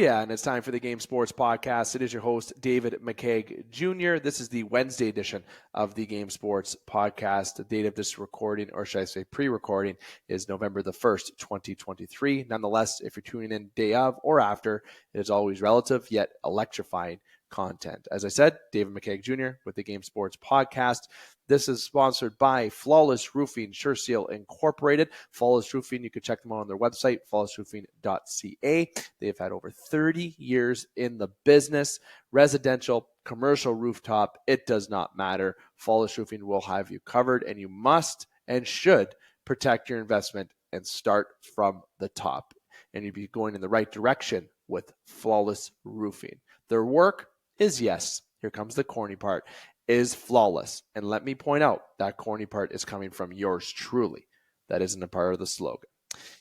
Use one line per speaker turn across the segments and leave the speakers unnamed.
yeah, and it's time for the Game Sports Podcast. It is your host, David McKeag Jr. This is the Wednesday edition of the Game Sports Podcast. The date of this recording, or should I say pre-recording, is November the 1st, 2023. Nonetheless, if you're tuning in day of or after, it is always relative yet electrifying content. As I said, David McKeag Jr. with the Game Sports Podcast. This is sponsored by Flawless Roofing Sure Seal Incorporated. Flawless Roofing, you can check them out on their website, flawlessroofing.ca. They've had over 30 years in the business, residential, commercial, rooftop. It does not matter. Flawless Roofing will have you covered, and you must and should protect your investment and start from the top. And you'd be going in the right direction with Flawless Roofing. Their work is, yes, here comes the corny part, is flawless. And let me point out, that corny part is coming from yours truly. That isn't a part of the slogan.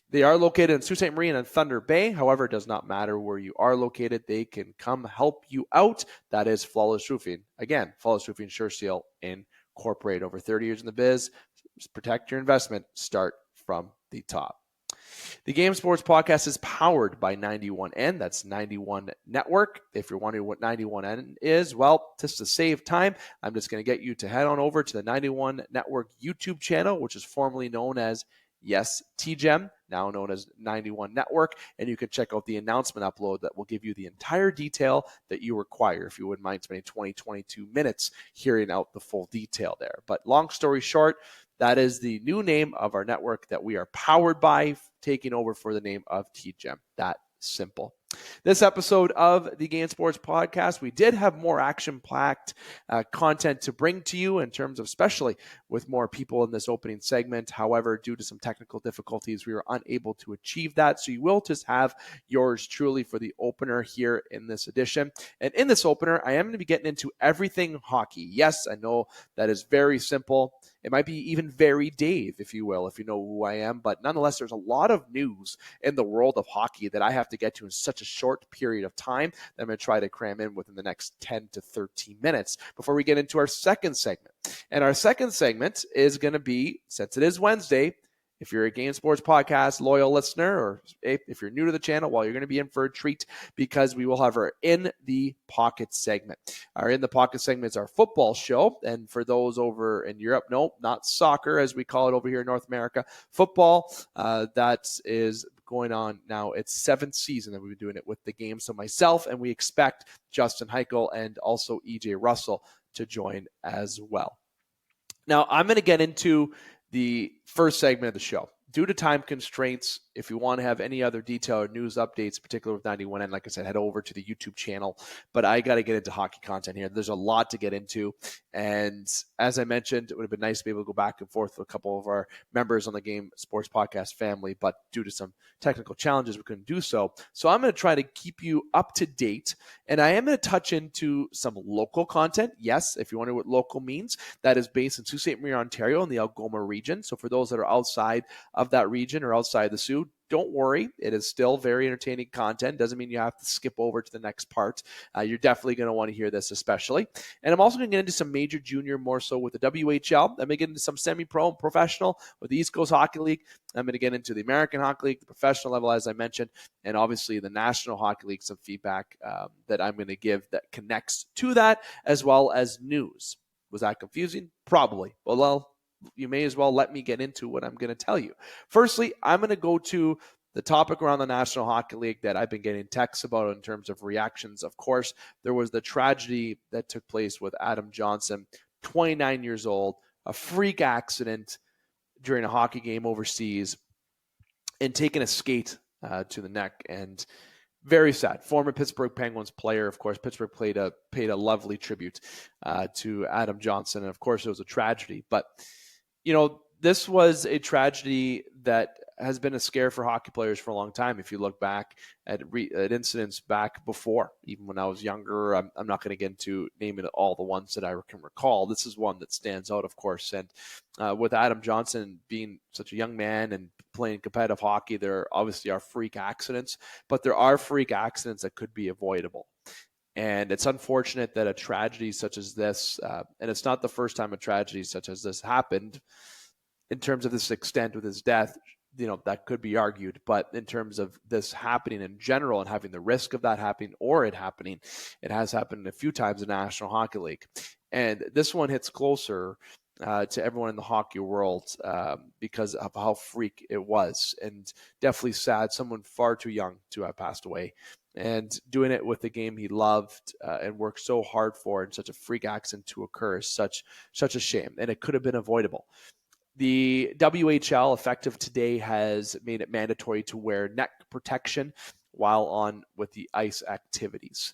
They are located in Sault Ste. Marie and Thunder Bay. However, it does not matter where you are located. They can come help you out. That is Flawless Roofing. Again, Flawless Roofing Sure Seal Incorporated. Over 30 years in the biz. Protect your investment. Start from the top. The Game Sports Podcast is powered by 91N. That's 91 Network. If you're wondering what 91N is, well, just to save time, I'm just going to get you to head on over to the 91 Network YouTube channel, which is formerly known as Yes TGEM, now known as 91 Network, and you can check out the announcement upload that will give you the entire detail that you require, if you wouldn't mind spending 22 minutes hearing out the full detail there. But long story short, that is the new name of our network that we are powered by, taking over for the name of TGEM. That simple. This episode of the Game Sports Podcast, we did have more action-packed content to bring to you in terms of, especially with more people in this opening segment. However, due to some technical difficulties, we were unable to achieve that. So you will just have yours truly for the opener here in this edition. And in this opener, I am going to be getting into everything hockey. Yes, I know that is very simple. It might be even very Dave, if you will, if you know who I am. But nonetheless, there's a lot of news in the world of hockey that I have to get to in such a short period of time that I'm going to try to cram in within the next 10 to 13 minutes before we get into our second segment. And our second segment is going to be, since it is Wednesday, if you're a Game Sports Podcast loyal listener, or if you're new to the channel, well, you're going to be in for a treat because we will have our In the Pocket segment. Our In the Pocket segment is our football show. And for those over in Europe, no, not soccer as we call it over here in North America, football, that is going on now. It's 7th season that we've been doing it with the game. So myself, and we expect Justin Hykel and also EJ Russell to join as well. Now, I'm going to get into the first segment of the show. Due to time constraints, if you want to have any other detail or news updates, particularly with 91, and like I said, head over to the YouTube channel. But I got to get into hockey content here. There's a lot to get into. And as I mentioned, it would have been nice to be able to go back and forth with a couple of our members on the Game Sports Podcast family. But due to some technical challenges, we couldn't do so. So I'm going to try to keep you up to date. And I am going to touch into some local content. Yes, if you wonder what local means, that is based in Sault Ste. Marie, Ontario, in the Algoma region. So for those that are outside of that region or outside the Sioux, don't worry. It is still very entertaining content. Doesn't mean you have to skip over to the next part. You're definitely going to want to hear this especially. And I'm also going to get into some major junior, more so with the WHL. I'm going to get into some semi-pro and professional with the East Coast Hockey League. I'm going to get into the American Hockey League, the professional level, as I mentioned, and obviously the National Hockey League, some feedback that I'm going to give that connects to that, as well as news. Was that confusing? Probably. Well, you may as well let me get into what I'm going to tell you. Firstly, I'm going to go to the topic around the National Hockey League that I've been getting texts about in terms of reactions. Of course, there was the tragedy that took place with Adam Johnson, 29 years old, a freak accident during a hockey game overseas and taking a skate to the neck. And very sad. Former Pittsburgh Penguins player, of course. Pittsburgh paid a lovely tribute to Adam Johnson. And, of course, it was a tragedy. But you know, this was a tragedy that has been a scare for hockey players for a long time. If you look back at incidents back before, even when I was younger, I'm not going to get into naming all the ones that I can recall. This is one that stands out, of course. And with Adam Johnson being such a young man and playing competitive hockey, there obviously are freak accidents, but there are freak accidents that could be avoidable. And it's unfortunate that a tragedy such as this, and it's not the first time a tragedy such as this happened in terms of this extent with his death, that could be argued. But in terms of this happening in general and having the risk of that happening or it happening, it has happened a few times in the National Hockey League. And this one hits closer to everyone in the hockey world because of how freak it was. And definitely sad, someone far too young to have passed away. And doing it with the game he loved and worked so hard for, and such a freak accident to occur is such a shame. And it could have been avoidable. The WHL, effective today, has made it mandatory to wear neck protection while on with the ice activities.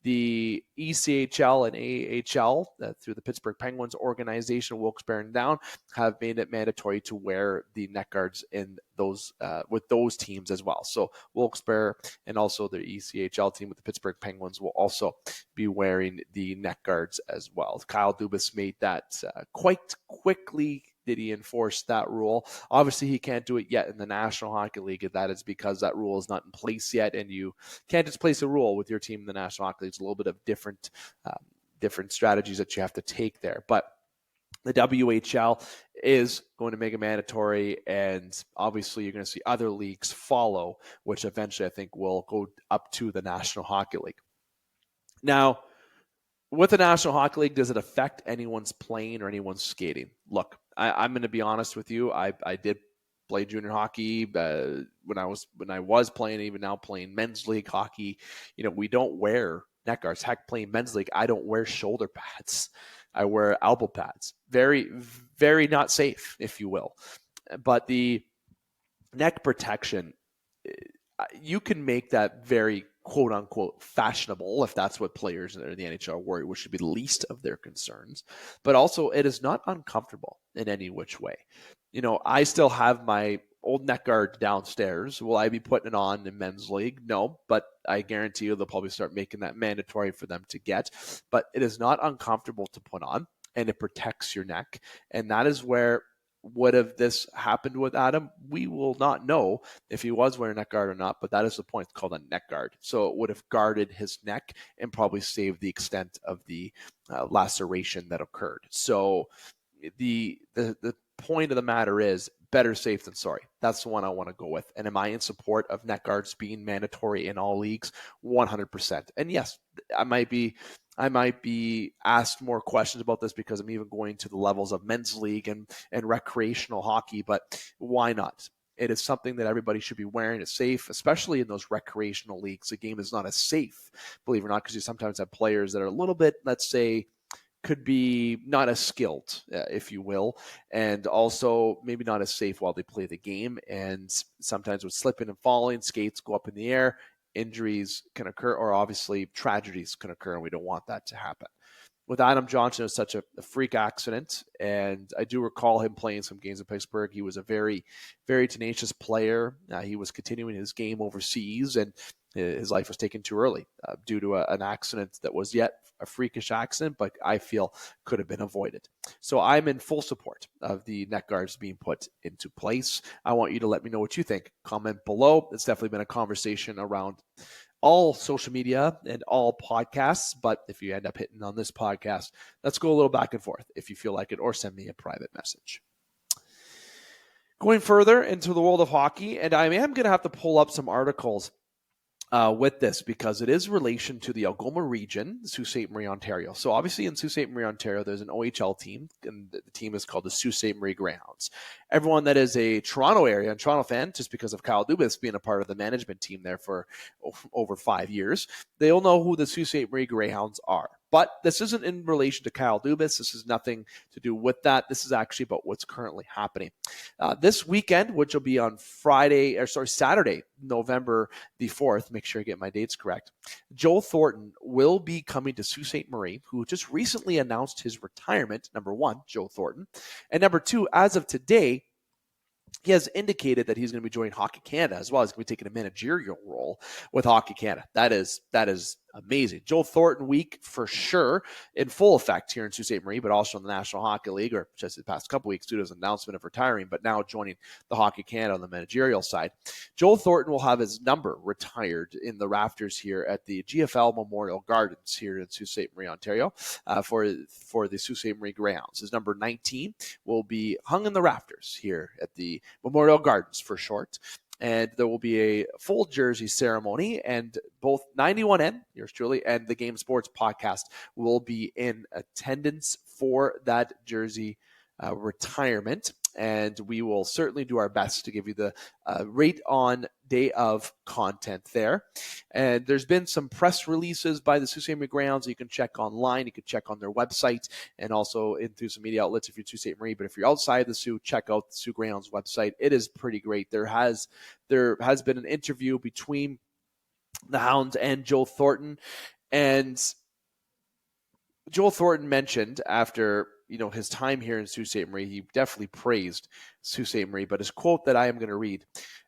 The ECHL and AHL, through the Pittsburgh Penguins organization, Wilkes-Barre and Down, have made it mandatory to wear the neck guards in those with those teams as well. So Wilkes-Barre and also the ECHL team with the Pittsburgh Penguins will also be wearing the neck guards as well. Kyle Dubas made that quite quickly. Did he enforce that rule? Obviously, he can't do it yet in the National Hockey League, and that is because that rule is not in place yet, and you can't just place a rule with your team in the National Hockey League. It's a little bit of different strategies that you have to take there. But the WHL is going to make it mandatory, and obviously you're going to see other leagues follow, which eventually I think will go up to the National Hockey League. Now, with the National Hockey League, does it affect anyone's playing or anyone's skating? Look, I'm going to be honest with you. I did play junior hockey when I was playing, even now playing men's league hockey. We don't wear neck guards. Heck, playing men's league, I don't wear shoulder pads. I wear elbow pads. Very, very not safe, if you will. But the neck protection, you can make that very quote unquote fashionable if that's what players in the NHL worry, which should be the least of their concerns. But also, it is not uncomfortable in any which way. I still have my old neck guard downstairs. Will I be putting it on in men's league? No, but I guarantee you they'll probably start making that mandatory for them to get. But it is not uncomfortable to put on, and it protects your neck. And that is where, would have this happened with Adam? We will not know if he was wearing a neck guard or not, but that is the point. It's called a neck guard. So it would have guarded his neck and probably saved the extent of the laceration that occurred. So the point of the matter is, better safe than sorry. That's the one I want to go with. And am I in support of neck guards being mandatory in all leagues? 100%. And yes, I might be asked more questions about this because I'm even going to the levels of men's league and recreational hockey, but why not? It is something that everybody should be wearing. It's safe, especially in those recreational leagues. The game is not as safe, believe it or not, because you sometimes have players that are a little bit, let's say, could be not as skilled, if you will, and also maybe not as safe while they play the game. And sometimes with slipping and falling, skates go up in the air, injuries can occur, or obviously tragedies can occur, and we don't want that to happen. With Adam Johnson, it was such a freak accident, and I do recall him playing some games in Pittsburgh. He was a very, very tenacious player. He was continuing his game overseas, and his life was taken too early due to an accident that was yet a freakish accident, but I feel could have been avoided. So I'm in full support of the neck guards being put into place. I want you to let me know what you think. Comment below. It's definitely been a conversation around all social media and all podcasts, but if you end up hitting on this podcast, let's go a little back and forth if you feel like it, or send me a private message. Going further into the world of hockey, and I am going to have to pull up some articles with this because it is relation to the Algoma region, Sault Ste. Marie, Ontario. So obviously in Sault Ste. Marie, Ontario, there's an OHL team, and the team is called the Sault Ste. Marie Greyhounds. Everyone that is a Toronto area and Toronto fan, just because of Kyle Dubas being a part of the management team there for over 5 years, they'll know who the Sault Ste. Marie Greyhounds are. But this isn't in relation to Kyle Dubas. This is nothing to do with that. This is actually about what's currently happening. This weekend, which will be on Saturday, November the 4th, make sure I get my dates correct, Joe Thornton will be coming to Sault Ste. Marie, who just recently announced his retirement, number one, Joe Thornton. And number two, as of today, he has indicated that he's going to be joining Hockey Canada as well. He's going to be taking a managerial role with Hockey Canada. That is amazing. Joe Thornton week for sure in full effect here in Sault Ste. Marie, but also in the National Hockey League, or just the past couple weeks due to his announcement of retiring, but now joining the Hockey Canada on the managerial side. Joe Thornton will have his number retired in the rafters here at the GFL Memorial Gardens here in Sault Ste. Marie, Ontario, for the Sault Ste. Marie Greyhounds. His number 19 will be hung in the rafters here at the Memorial Gardens for short. And there will be a full jersey ceremony, and both 91N, yours truly, and the Game Sports podcast will be in attendance for that jersey retirement. And we will certainly do our best to give you the rate on day of content there. And there's been some press releases by the Sault Ste. Marie Greyhounds that you can check online. You can check on their website and also through some media outlets if you're Sault Ste. Marie. But if you're outside the Sioux, check out the Sioux Greyhounds website. It is pretty great. There has been an interview between the Hounds and Joe Thornton. And Joe Thornton mentioned after his time here in Sault Ste. Marie, he definitely praised Sault Ste. Marie, but his quote that I am going to read: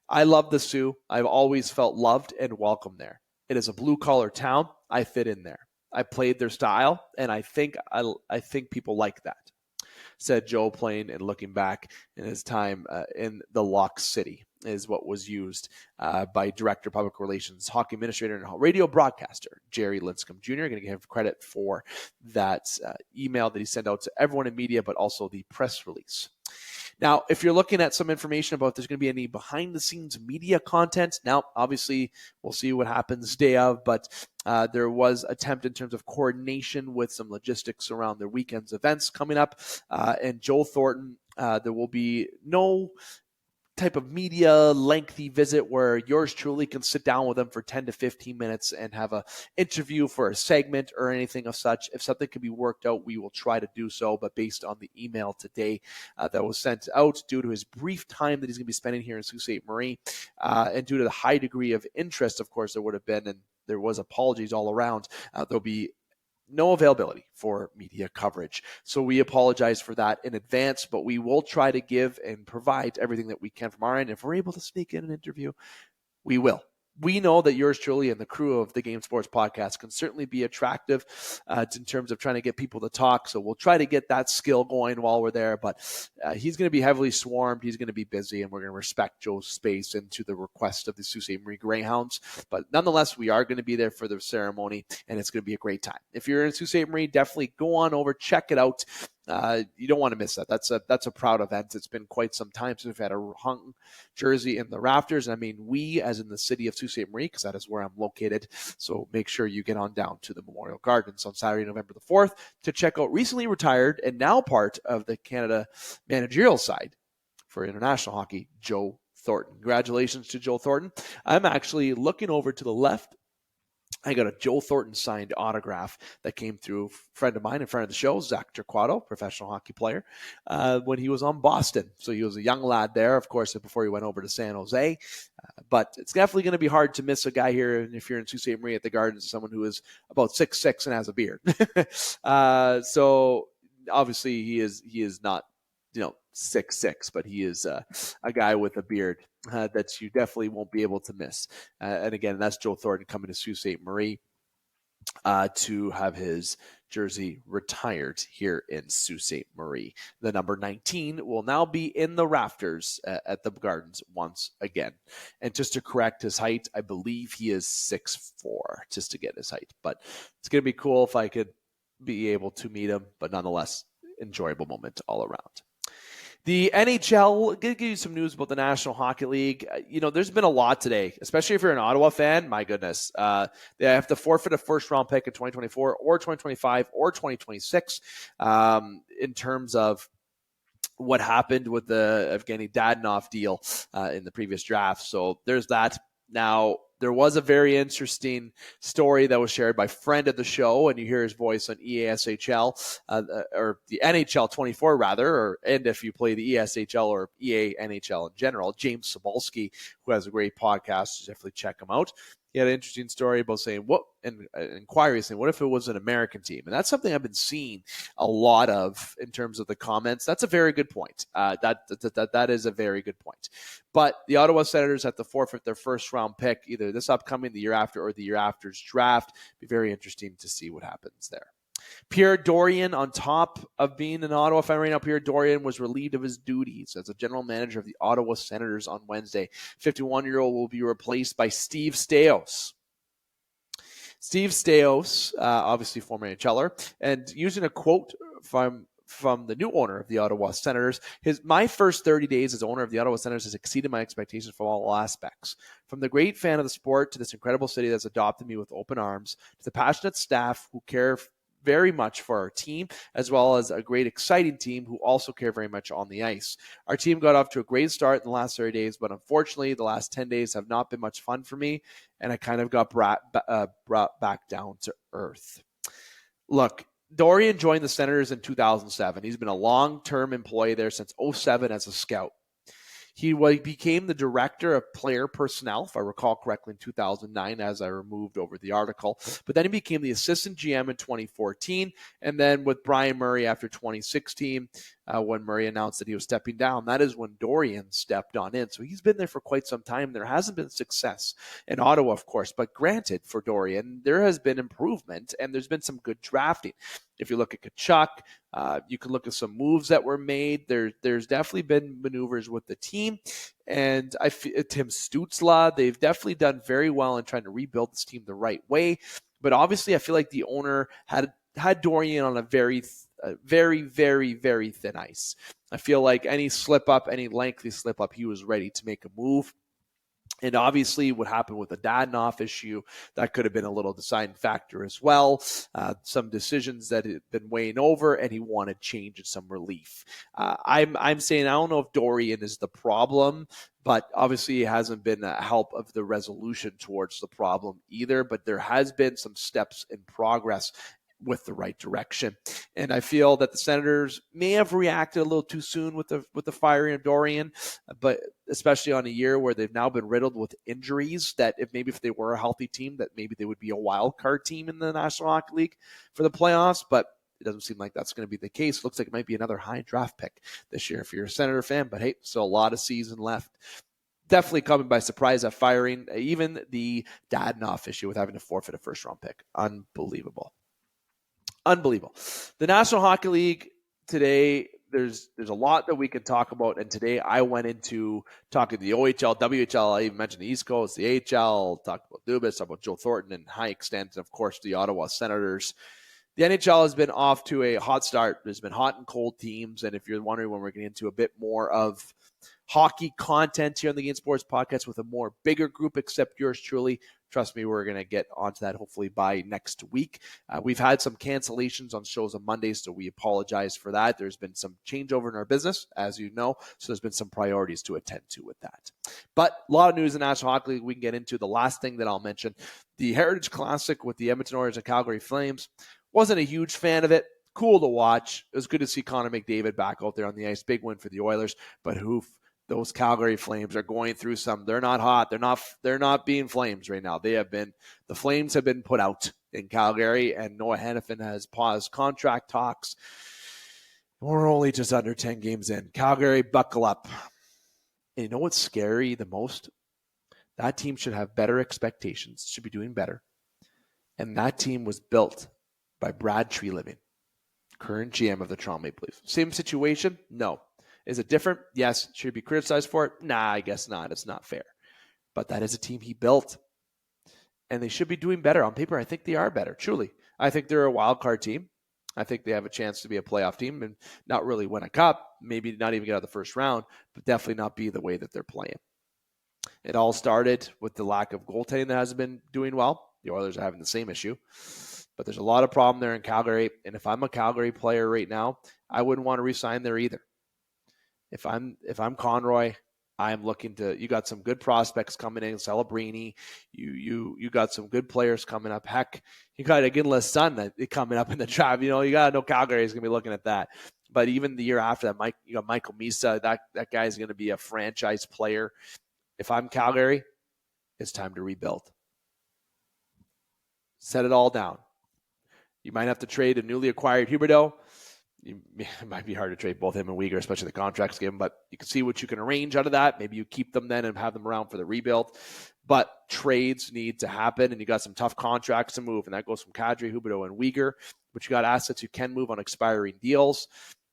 "I love the Sioux. I've always felt loved and welcome there. It is a blue-collar town. I fit in there. I played their style, and I think people like that," said Joe, playing and looking back in his time in the Lock City, is what was used by Director of Public Relations, Hockey Administrator, and Radio Broadcaster Jerry Linscomb Jr. Going to give him credit for that email that he sent out to everyone in media, but also the press release. Now, if you're looking at some information about if there's going to be any behind-the-scenes media content, now, obviously, we'll see what happens day of, but there was attempt in terms of coordination with some logistics around their weekend's events coming up. And Joe Thornton, there will be no type of media lengthy visit where yours truly can sit down with them for 10 to 15 minutes and have a interview for a segment or anything of such. If something can be worked out, we will try to do so. But based on the email today that was sent out, due to his brief time that he's going to be spending here in Sault Ste. Marie, and due to the high degree of interest, of course, there would have been, and there was apologies all around, there'll be no availability for media coverage. So we apologize for that in advance, but we will try to give and provide everything that we can from our end. If we're able to sneak in an interview, we will. We know that yours truly and the crew of the Game Sports Podcast can certainly be attractive in terms of trying to get people to talk. So we'll try to get that skill going while we're there. But he's going to be heavily swarmed. He's going to be busy, and we're going to respect Joe's space and to the request of the Sault Ste. Marie Greyhounds. But nonetheless, we are going to be there for the ceremony, and it's going to be a great time. If you're in Sault Ste. Marie, definitely go on over, check it out. You don't want to miss that. That's a proud event. It's been quite some time since we've had a hung jersey in the rafters. I mean, we, as in the city of Sault Ste. Marie, because that is where I'm located. So make sure you get on down to the Memorial Gardens on Saturday, November the 4th, to check out recently retired and now part of the Canada managerial side for international hockey, Joe Thornton. Congratulations to Joe Thornton. I'm actually looking over to the left. I got a Joe Thornton signed autograph that came through a friend of mine in front of the show, Zach Turquato, professional hockey player, when he was on Boston. So he was a young lad there, of course, before he went over to San Jose. But it's definitely going to be hard to miss a guy here. And if you're in Sault Ste. Marie at the Gardens, someone who is about 6'6" and has a beard. So obviously he is not 6'6", but he is a guy with a beard that you definitely won't be able to miss. And again, that's Joe Thornton coming to Sault Ste. Marie to have his jersey retired here in Sault Ste. Marie. The number 19 will now be in the rafters at the Gardens once again. And just to correct his height, I believe he is 6'4", just to get his height. But it's going to be cool if I could be able to meet him, but nonetheless, enjoyable moment all around. The NHL, going to give you some news about the National Hockey League. There's been a lot today, especially if you're an Ottawa fan. My goodness. They have to forfeit a first-round pick in 2024 or 2025 or 2026 in terms of what happened with the Evgeny Dadonov deal in the previous draft. So there's that. Now, there was a very interesting story that was shared by friend of the show, and you hear his voice on EASHL, or the NHL 24 rather, and if you play the ESHL or EA NHL in general, James Sobolski, who has a great podcast, definitely check him out. he had an interesting story about saying an inquiry saying, what if it was an American team? And that's something I've been seeing a lot of in terms of the comments. That's a very good point. That is a very good point. But the Ottawa Senators have to forfeit their first round pick either this upcoming, the year after, or the year after's draft. Be very interesting to see what happens there. Pierre Dorion, on top of being an Ottawa fan right now, Pierre Dorion was relieved of his duties as a general manager of the Ottawa Senators on Wednesday. 51-year-old will be replaced by Steve Staios. Steve Staios, obviously former NHLer, and using a quote from the new owner of the Ottawa Senators, my first 30 days as owner of the Ottawa Senators has exceeded my expectations from all aspects. From the great fan of the sport to this incredible city that's adopted me with open arms, to the passionate staff who care very much for our team, as well as a great, exciting team who also care very much on the ice. Our team got off to a great start in the last 30 days, but unfortunately, the last 10 days have not been much fun for me, and I kind of got brought back down to earth. Look, Dorion joined the Senators in 2007. He's been a long-term employee there since 2007 as a scout. He became the director of player personnel, if I recall correctly, in 2009, as I removed over the article. But then he became the assistant GM in 2014. And then with Brian Murray after 2016, when Murray announced that he was stepping down, that is when Dorion stepped on in. So he's been there for quite some time. There hasn't been success in Ottawa, of course. But granted, for Dorion, there has been improvement, and there's been some good drafting. If you look at Kachuk, you can look at some moves that were made. There's definitely been maneuvers with the team. And Tim Stützle, they've definitely done very well in trying to rebuild this team the right way. But obviously, I feel like the owner had Dorion on a very, very, very thin ice. I feel like any slip-up, any lengthy slip-up, he was ready to make a move. And obviously what happened with the Dadonov issue, that could have been a little deciding factor as well. Some decisions that had been weighing over, and he wanted change and some relief. I'm saying I don't know if Dorion is the problem, but obviously it hasn't been a help of the resolution towards the problem either. But there has been some steps in progress with the right direction. And I feel that the Senators may have reacted a little too soon with the firing of Dorion, but especially on a year where they've now been riddled with injuries, that if they were a healthy team, that maybe they would be a wild card team in the National Hockey League for the playoffs. But it doesn't seem like that's going to be the case. Looks like it might be another high draft pick this year if you're a Senator fan, but hey, still a lot of season left. Definitely coming by surprise at firing even the Dadonov issue with having to forfeit a first round pick. Unbelievable. The National Hockey League today, there's a lot that we could talk about. And today I went into talking the OHL, WHL. I even mentioned the East Coast, the AHL, talked about Dubas, talked about Joe Thornton and high extent, and of course the Ottawa Senators. The NHL has been off to a hot start. There's been hot and cold teams. And if you're wondering when we're getting into a bit more of hockey content here on the Game Sports Podcast with a more bigger group, except yours truly, trust me, we're going to get onto that hopefully by next week. We've had some cancellations on shows on Mondays, so we apologize for that. There's been some changeover in our business, as you know, so there's been some priorities to attend to with that. But a lot of news in the National Hockey League we can get into. The last thing that I'll mention, the Heritage Classic with the Edmonton Oilers and Calgary Flames. Wasn't a huge fan of it. Cool to watch. It was good to see Connor McDavid back out there on the ice. Big win for the Oilers, but those Calgary Flames are going through some. They're not hot. They're not being Flames right now. The Flames have been put out in Calgary, and Noah Hannafin has paused contract talks. We're only just under 10 games in. Calgary, buckle up. And you know what's scary the most? That team should have better expectations, should be doing better. And that team was built by Brad Treliving, current GM of the Toronto Maple Leafs. Same situation? No. Is it different? Yes. Should he be criticized for it? Nah, I guess not. It's not fair. But that is a team he built. And they should be doing better. On paper, I think they are better, truly. I think they're a wild card team. I think they have a chance to be a playoff team and not really win a cup, maybe not even get out of the first round, but definitely not be the way that they're playing. It all started with the lack of goaltending that hasn't been doing well. The Oilers are having the same issue. But there's a lot of problem there in Calgary. And if I'm a Calgary player right now, I wouldn't want to re-sign there either. If I'm Conroy, I'm looking to. You got some good prospects coming in. Celebrini, you got some good players coming up. Heck, you got Iginla's son coming up in the draft. You got to know Calgary is going to be looking at that. But even the year after that, you got Michael Misa. That guy is going to be a franchise player. If I'm Calgary, it's time to rebuild. set it all down. You might have to trade a newly acquired Huberdeau. It might be hard to trade both him and Uyghur, especially the contracts given, but you can see what you can arrange out of that. Maybe you keep them then and have them around for the rebuild. But trades need to happen, and you got some tough contracts to move, and that goes from Kadri, Huberdeau, and Uyghur. But you got assets you can move on expiring deals.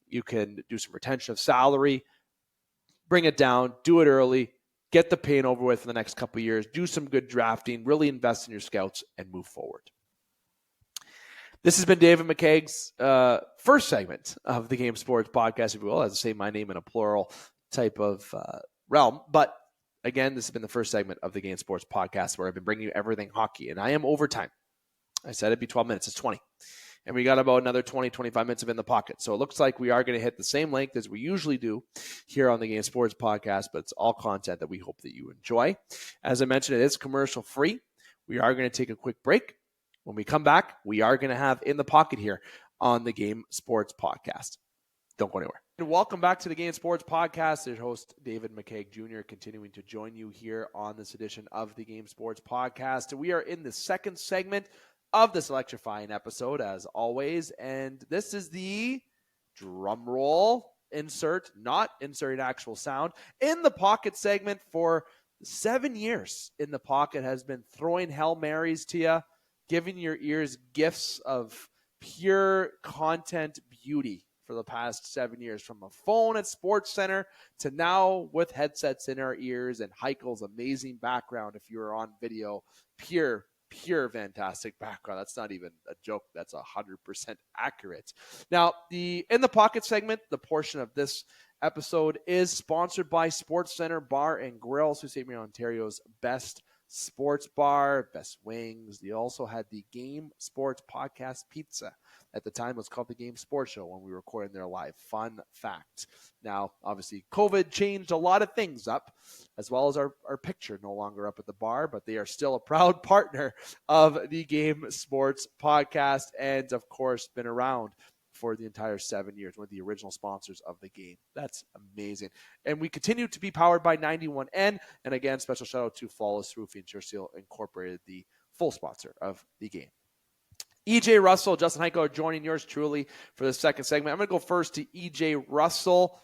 You can do some retention of salary, bring it down, do it early, get the pain over with for the next couple of years, do some good drafting, really invest in your scouts, and move forward. This has been David McKeag's first segment of the Game Sports Podcast, if you will. As I say my name in a plural type of realm. But again, this has been the first segment of the Game Sports Podcast where I've been bringing you everything hockey. And I am overtime. I said it'd be 12 minutes. It's 20. And we got about another 20, 25 minutes of In the Pocket. So it looks like we are going to hit the same length as we usually do here on the Game Sports Podcast, but it's all content that we hope that you enjoy. As I mentioned, it is commercial free. We are going to take a quick break. When we come back, we are going to have In the Pocket here on the Game Sports Podcast. Don't go anywhere. And welcome back to the Game Sports Podcast. There's host David McKeag Jr. continuing to join you here on this edition of the Game Sports Podcast. We are in the second segment of this electrifying episode, as always, and this is the drum roll insert, not inserting actual sound, In the Pocket segment. For 7 years, In the Pocket has been throwing Hail Marys to you, giving your ears gifts of pure content beauty for the past 7 years, from a phone at Sports Center to now with headsets in our ears and Hykel's amazing background. If you're on video, pure fantastic background. That's not even a joke. That's 100% accurate. Now, the In the Pocket segment, the portion of this episode, is sponsored by Sports Center Bar and Grill, Sault Ste. Ontario's best sports bar, best wings. They also had the Game Sports Podcast Pizza. At the time, it was called the Game Sports Show when we were recording there live. Fun fact. Now, obviously, COVID changed a lot of things up, as well as our picture no longer up at the bar, but they are still a proud partner of the Game Sports Podcast and, of course, been around for the entire 7 years, one of the original sponsors of the game. That's amazing. And we continue to be powered by 91N. And again, special shout out to Flawless Roofing, Sure Seal Incorporated, the full sponsor of the game. EJ Russell, Justin Hykel are joining yours truly for the second segment. I'm going to go first to EJ Russell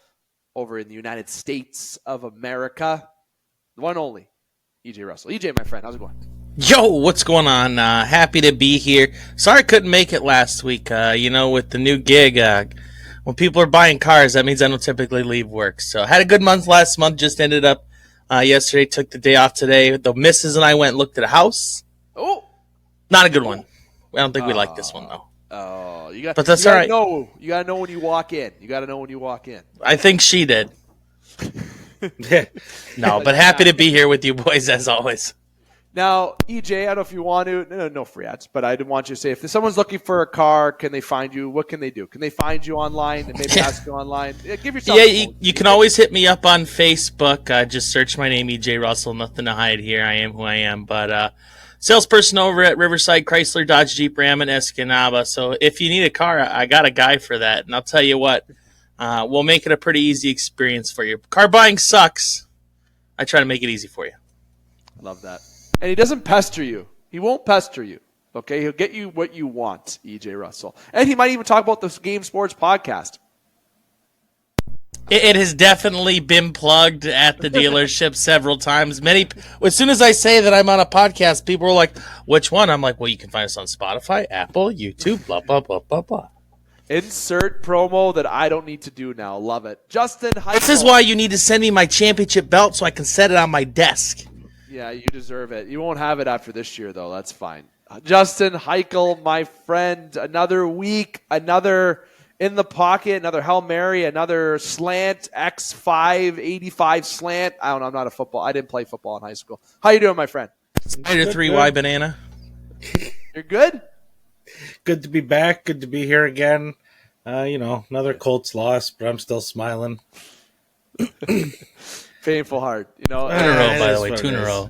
over in the United States of America. The one only, EJ Russell. EJ, my friend, how's it going?
Yo, what's going on? Happy to be here. Sorry I couldn't make it last week. With the new gig, when people are buying cars, that means I don't typically leave work. So I had a good month last month, just ended up yesterday, took the day off today. The missus and I went and looked at a house.
Oh!
Not a good one. I don't think we like this one, though.
Oh,
but that's all right.
You got to know when you walk in.
I think she did. No, but happy to be here with you boys, as always.
Now, EJ, I don't know if you want to, no free ads, but I did want you to say, if someone's looking for a car, can they find you? What can they do? Can they find you online and maybe ask you online? Give yourself
you can always hit me up on Facebook. Just search my name, EJ Russell. Nothing to hide here. I am who I am. But salesperson over at Riverside Chrysler Dodge Jeep Ram in Escanaba. So if you need a car, I got a guy for that. And I'll tell you what, we'll make it a pretty easy experience for you. Car buying sucks. I try to make it easy for you.
Love that. And he doesn't pester you. He won't pester you. Okay? He'll get you what you want, EJ Russell. And he might even talk about this Game Sports Podcast.
It has definitely been plugged at the dealership several times. As soon as I say that I'm on a podcast, people are like, which one? I'm like, well, you can find us on Spotify, Apple, YouTube, blah, blah, blah, blah, blah.
Insert promo that I don't need to do now. Love it. Justin Hykel.
This is why you need to send me my championship belt so I can set it on my desk.
Yeah, you deserve it. You won't have it after this year, though. That's fine. Justin Hykel, my friend, another week, another In the Pocket, another Hail Mary, another slant, X5, 85 slant. I don't know. I'm not a football. I didn't play football in high school. How you doing, my friend?
Spider 3Y banana.
You're good?
Good to be back. Good to be here again. Another Colts loss, but I'm still smiling.
Painful heart.
Two in a row, by the way. Two in a row.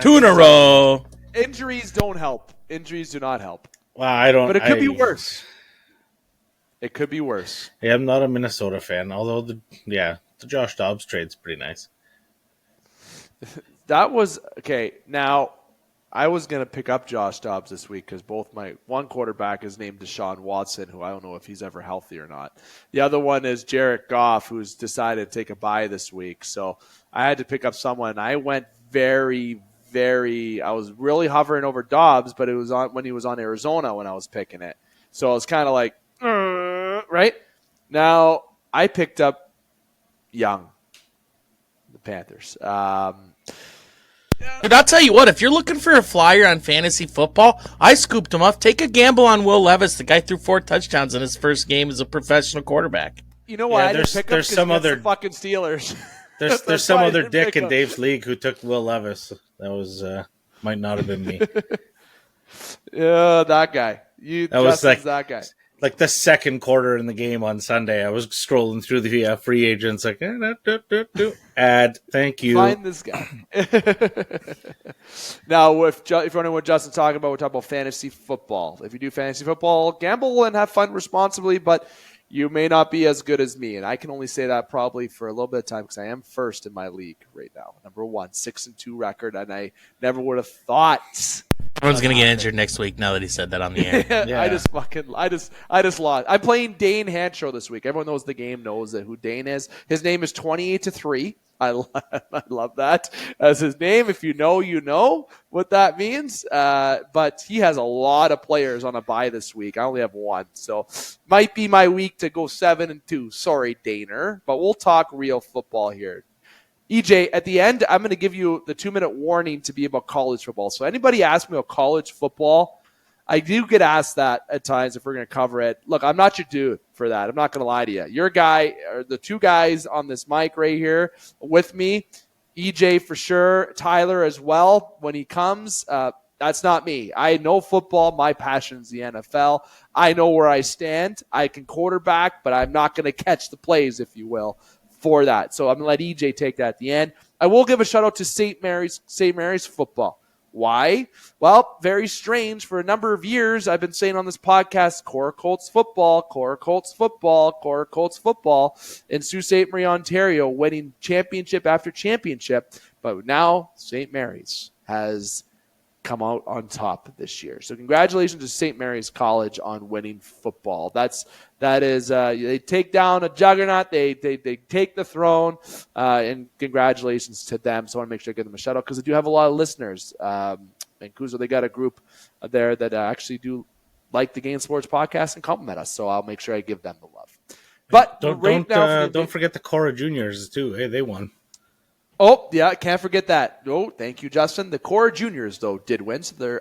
Two in a row.
Injuries don't help. Injuries do not help.
Well, I don't.
But it could be worse. It could be worse.
Yeah, I'm not a Minnesota fan, although the Josh Dobbs trade's pretty nice.
That was okay. Now, I was going to pick up Josh Dobbs this week because both my one quarterback is named Deshaun Watson, who I don't know if he's ever healthy or not. The other one is Jared Goff, who's decided to take a bye this week. So I had to pick up someone. I went I was really hovering over Dobbs, but it was on when he was on Arizona when I was picking it. So I was kind of like, right? Now I picked up Young, the Panthers.
Dude, I'll tell you what, if you're looking for a flyer on fantasy football, I scooped him up. Take a gamble on Will Levis. The guy threw 4 touchdowns in his first game as a professional quarterback.
You know why
Yeah,
I didn't pick him?
there's some other
the fucking Steelers.
There's some other dick in Dave's league who took Will Levis. That was might not have been me.
Yeah, that guy. That guy.
Like the second quarter in the game on Sunday, I was scrolling through the free agents like, ad, thank you.
Find this guy. Now, if you're wondering what Justin's talking about, we're talking about fantasy football. If you do fantasy football, gamble and have fun responsibly, but you may not be as good as me. And I can only say that probably for a little bit of time because I am first in my league right now. Number 1, 6-2 record, and I never would have thought.
Everyone's going to get injured next week now that he said that on the air.
Yeah. I just lost. I'm playing Dane Hancho this week. Everyone knows the game, knows who Dane is. His name is 28-3. I love that as his name. If you know, you know what that means. But he has a lot of players on a bye this week. I only have 1. So might be my week to go 7-2. Sorry, Daner. But we'll talk real football here. EJ, at the end, I'm going to give you the 2-minute warning to be about college football. So anybody ask me about college football, I do get asked that at times if we're going to cover it. Look, I'm not your dude for that. I'm not going to lie to you. Your guy, or the 2 guys on this mic right here with me, EJ for sure, Tyler as well when he comes. That's not me. I know football. My passion is the NFL. I know where I stand. I can quarterback, but I'm not going to catch the plays, if you will, for that. So I'm going to let EJ take that at the end. I will give a shout out to St. Mary's football. Why? Well, very strange. For a number of years, I've been saying on this podcast, Core Colts football, Core Colts football, Core Colts football in Sault Ste. Marie, Ontario, winning championship after championship. But now St. Mary's has come out on top this year. So congratulations to St. Mary's College on winning football. That is they take down a juggernaut. They take the throne, and congratulations to them. So I want to make sure I give them a shout out because they do have a lot of listeners. And Kuzo, they got a group there that actually do like the Game Sports podcast and compliment us. So I'll make sure I give them the love. But
don't forget the Cora Juniors too. Hey, they won.
Oh, yeah, can't forget that. Oh, thank you, Justin. The Core Juniors, though, did win. So there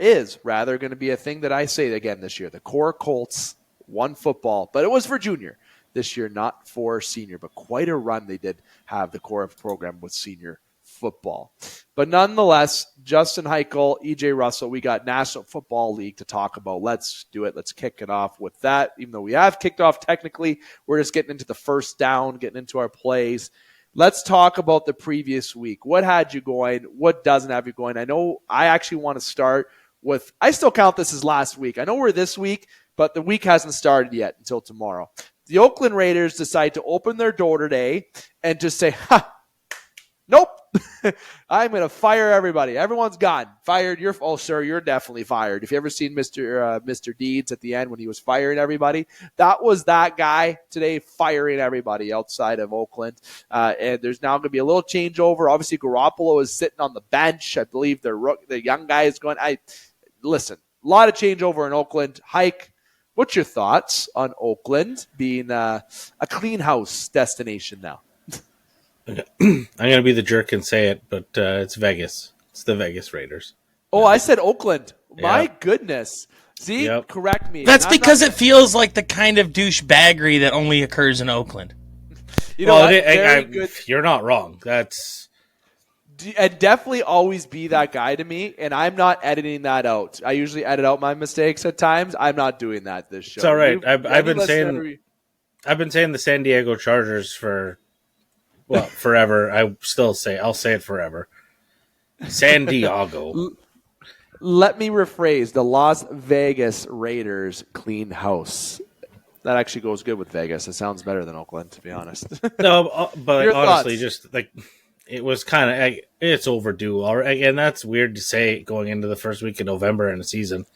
is going to be a thing that I say again this year. The Core Colts won football, but it was for junior this year, not for senior. But quite a run they did have the Core program with senior football. But nonetheless, Justin Hykel, EJ Russell, we got National Football League to talk about. Let's do it. Let's kick it off with that. Even though we have kicked off technically, we're just getting into the first down, getting into our plays. Let's talk about the previous week. What had you going? What doesn't have you going? I know I actually want to start with, I still count this as last week. I know we're this week, but the week hasn't started yet until tomorrow. The Oakland Raiders decide to open their door today and just say, nope, I'm going to fire everybody. Everyone's gone. Fired. You're definitely fired. If you ever seen Mr. Deeds at the end when he was firing everybody, that was that guy today firing everybody outside of Oakland. And there's now going to be a little changeover. Obviously, Garoppolo is sitting on the bench. I believe the young guy is going. Listen, a lot of changeover in Oakland. Hike, what's your thoughts on Oakland being a clean house destination now?
I'm going to be the jerk and say it, but it's Vegas. It's the Vegas Raiders.
Oh, I said Oakland. My goodness. See, Correct me.
That's because it feels like the kind of douchebaggery that only occurs in Oakland.
You know
good. You're not wrong.
And definitely always be that guy to me, and I'm not editing that out. I usually edit out my mistakes at times. I'm not doing that this show.
It's all right. I've been saying the San Diego Chargers for forever. I'll say it forever. San Diego.
Let me rephrase: the Las Vegas Raiders clean house. That actually goes good with Vegas. It sounds better than Oakland, to be honest.
No, but
Your
honestly,
thoughts?
just like it was kind of it's overdue already, and that's weird to say going into the first week of November in the season.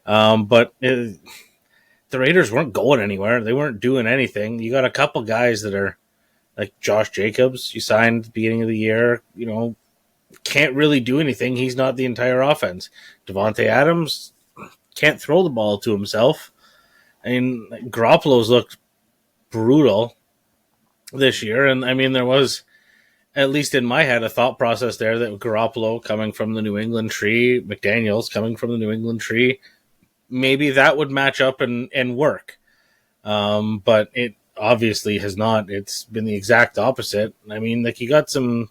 But the Raiders weren't going anywhere; they weren't doing anything. You got a couple guys that are like Josh Jacobs. You signed at the beginning of the year. Can't really do anything. He's not the entire offense. Davante Adams can't throw the ball to himself. I mean, Garoppolo's looked brutal this year, and I mean there was, at least in my head, a thought process there that Garoppolo coming from the New England tree, McDaniels coming from the New England tree, maybe that would match up and work. But it obviously has not. It's been the exact opposite. I mean, like, you got some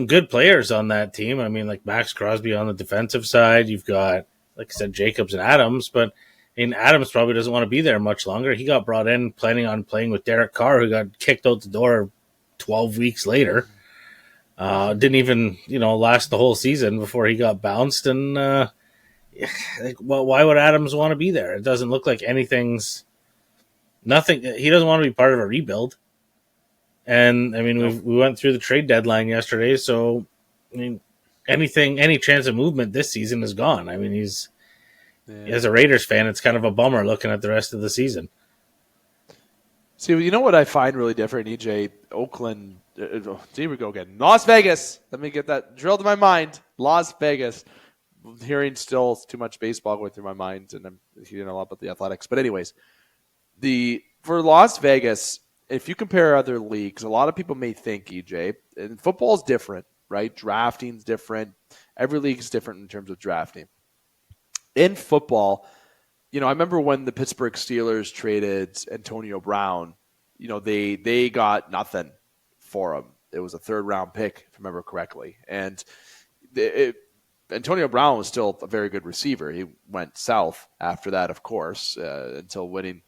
good players on that team. I mean, like Max Crosby on the defensive side. You've got, like I said, Jacobs and Adams, but Adams probably doesn't want to be there much longer. He got brought in planning on playing with Derek Carr, who got kicked out the door 12 weeks later. Didn't even, last the whole season before he got bounced. And why would Adams want to be there? It doesn't look like nothing. He doesn't want to be part of a rebuild. And I mean, we went through the trade deadline yesterday, so I mean, any chance of movement this season is gone. I mean, as a Raiders fan, it's kind of a bummer looking at the rest of the season.
See, you know what I find really different, EJ? Oakland, here we go again. Las Vegas. Let me get that drilled in my mind. Las Vegas. I'm hearing still too much baseball going through my mind, and I'm hearing a lot about the Athletics. But anyways, for Las Vegas, if you compare other leagues, a lot of people may think, EJ, and football is different, right? Drafting's different. Every league is different in terms of drafting. In football, I remember when the Pittsburgh Steelers traded Antonio Brown, they got nothing for him. It was a third-round pick, if I remember correctly. And Antonio Brown was still a very good receiver. He went south after that, of course, until winning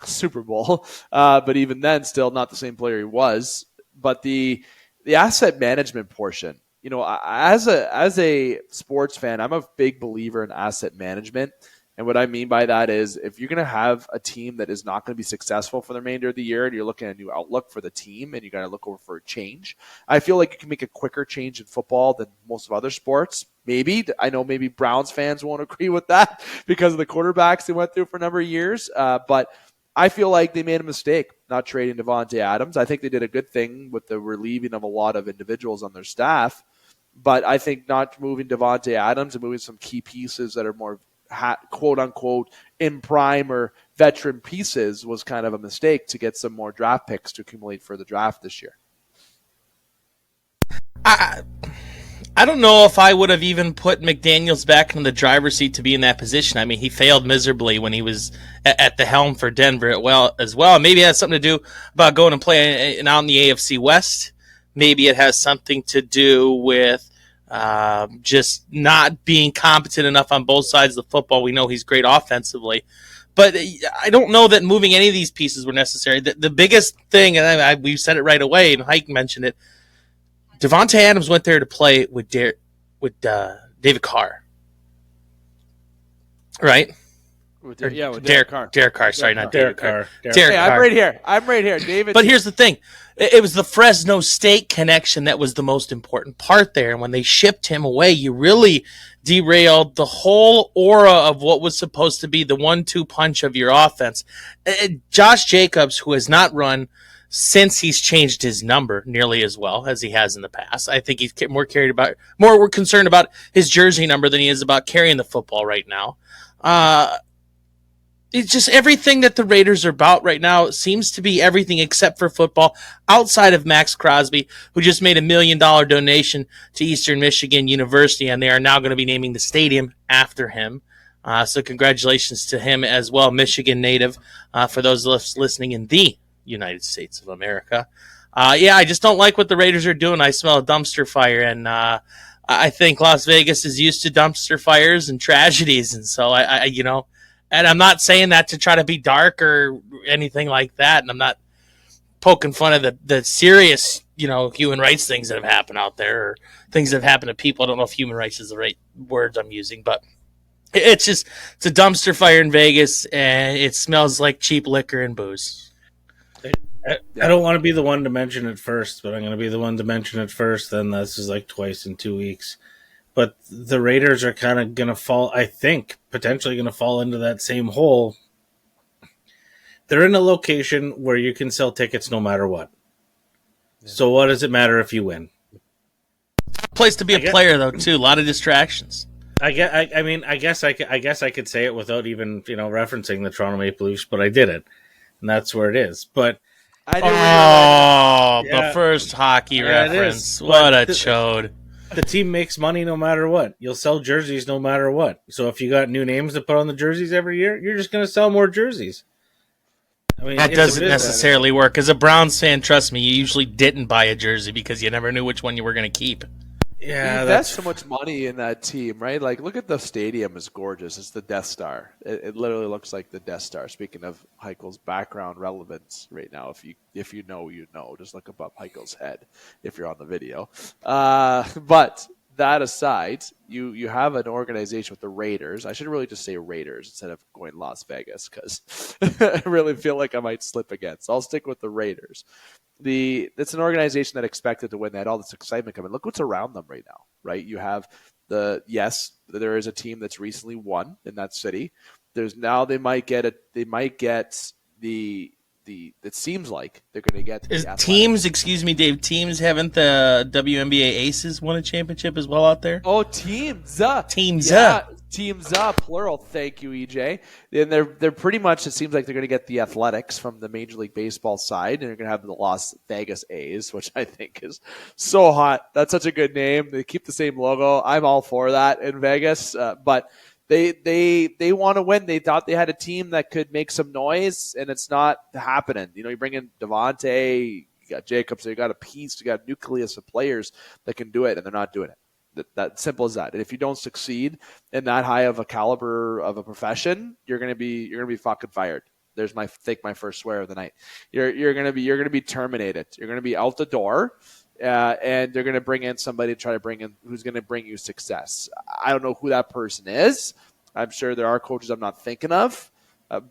Super Bowl. But even then, still not the same player he was. But the asset management portion, as a sports fan, I'm a big believer in asset management. And what I mean by that is, if you're going to have a team that is not going to be successful for the remainder of the year and you're looking at a new outlook for the team and you got to look over for a change, I feel like you can make a quicker change in football than most of other sports. I know maybe Browns fans won't agree with that because of the quarterbacks they went through for a number of years. But I feel like they made a mistake not trading Davante Adams. I think they did a good thing with the relieving of a lot of individuals on their staff. But I think not moving Davante Adams and moving some key pieces that are more quote-unquote in prime or veteran pieces was kind of a mistake to get some more draft picks to accumulate for the draft this year.
I don't know if I would have even put McDaniels back in the driver's seat to be in that position. I mean, he failed miserably when he was at the helm for Denver as well. Maybe it has something to do about going and playing out in the AFC West. Maybe it has something to do with just not being competent enough on both sides of the football. We know he's great offensively, but I don't know that moving any of these pieces were necessary. The biggest thing, and we've said it right away, and Hykel mentioned it, Davante Adams went there to play with David Carr, right?
With Derek Carr.
Derek Carr. Sorry, not David Carr.
Derek Carr. I'm right here, David.
But here's the thing. It was the Fresno State connection that was the most important part there. And when they shipped him away, you really derailed the whole aura of what was supposed to be the 1-2 punch of your offense. Josh Jacobs, who has not run since he's changed his number nearly as well as he has in the past. I think he's more concerned about his jersey number than he is about carrying the football right now. It's just everything that the Raiders are about right now seems to be everything except for football, outside of Max Crosby, who just made $1 million donation to Eastern Michigan University, and they are now going to be naming the stadium after him. So congratulations to him as well, Michigan native, for those listening in the United States of America. I just don't like what the Raiders are doing. I smell a dumpster fire, and I think Las Vegas is used to dumpster fires and tragedies, and so and I'm not saying that to try to be dark or anything like that. And I'm not poking fun of the serious, human rights things that have happened out there or things that have happened to people. I don't know if human rights is the right words I'm using, but it's a dumpster fire in Vegas and it smells like cheap liquor and booze.
I don't want to be the one to mention it first, but I'm going to be the one to mention it first. Then this is like twice in 2 weeks. But the Raiders are kind of going to fall, I think, potentially going to fall into that same hole. They're in a location where you can sell tickets no matter what. Yeah. So what does it matter if you win?
Place to be a player, though, too. A lot of distractions.
I guess I could say it without even referencing the Toronto Maple Leafs, but I did it, and that's where it is. But
the first hockey reference. What a chode.
The team makes money no matter what. You'll sell jerseys no matter what. So if you got new names to put on the jerseys every year, you're just going to sell more jerseys. I mean,
that doesn't necessarily work. As a Browns fan, trust me, you usually didn't buy a jersey because you never knew which one you were going to keep.
Yeah, that's so much money in that team, right? Like, look at the stadium; is gorgeous. It's the Death Star. It literally looks like the Death Star. Speaking of Hykel's background relevance, right now, if you know, just look above Hykel's head if you're on the video. But that aside, you have an organization with the Raiders. I should really just say Raiders instead of going Las Vegas because I really feel like I might slip again. So I'll stick with the Raiders. It's an organization that expected to win. They had all this excitement coming. Look what's around them right now, right? You have there is a team that's recently won in that city. It seems like they're going to get the
teams. Excuse me, Dave. Teams haven't the WNBA Aces won a championship as well out there?
Oh, teams. Teams up, plural. Thank you, EJ. And they're pretty much. It seems like they're going to get the Athletics from the Major League Baseball side, and they're going to have the Las Vegas A's, which I think is so hot. That's such a good name. They keep the same logo. I'm all for that in Vegas, but. They want to win. They thought they had a team that could make some noise, and it's not happening. You bring in Devontae, you got Jacobs, you got a piece, you got a nucleus of players that can do it, and they're not doing it. That simple as that. And if you don't succeed in that high of a caliber of a profession, you're gonna be fucking fired. There's my first swear of the night. You're gonna be terminated. You're gonna be out the door. And they're going to bring in somebody to try to bring in who's going to bring you success. I don't know who that person is. I'm sure there are coaches I'm not thinking of,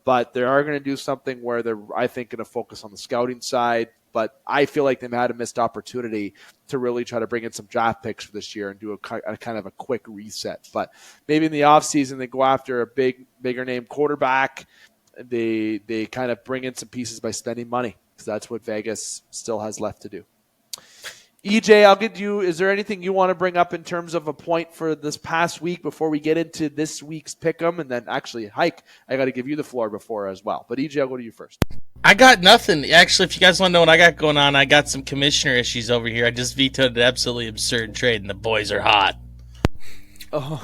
but they are going to do something where they're, I think, going to focus on the scouting side. But I feel like they've had a missed opportunity to really try to bring in some draft picks for this year and do a kind of a quick reset. But maybe in the offseason they go after a bigger name quarterback. They kind of bring in some pieces by spending money because that's what Vegas still has left to do. EJ, I'll get you. Is there anything you want to bring up in terms of a point for this past week before we get into this week's pick'em? And then actually, Hike, I got to give you the floor before as well. But EJ, I'll go to you first.
I got nothing. Actually, if you guys want to know what I got going on, I got some commissioner issues over here. I just vetoed an absolutely absurd trade, and the boys are hot.
Oh,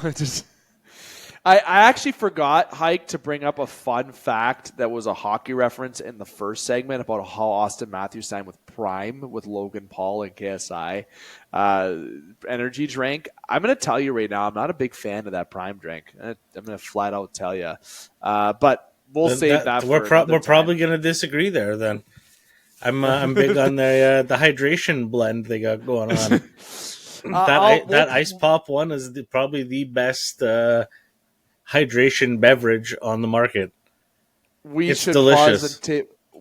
I actually forgot, Hike, to bring up a fun fact that was a hockey reference in the first segment about how Austin Matthews signed with Prime with Logan Paul and KSI energy drink. I'm going to tell you right now, I'm not a big fan of that Prime drink. I'm going to flat out tell you. But we'll save that for
we're probably going to disagree there then. I'm big on the hydration blend they got going on. That Ice Pop one is probably the best hydration beverage on the market.
It's delicious.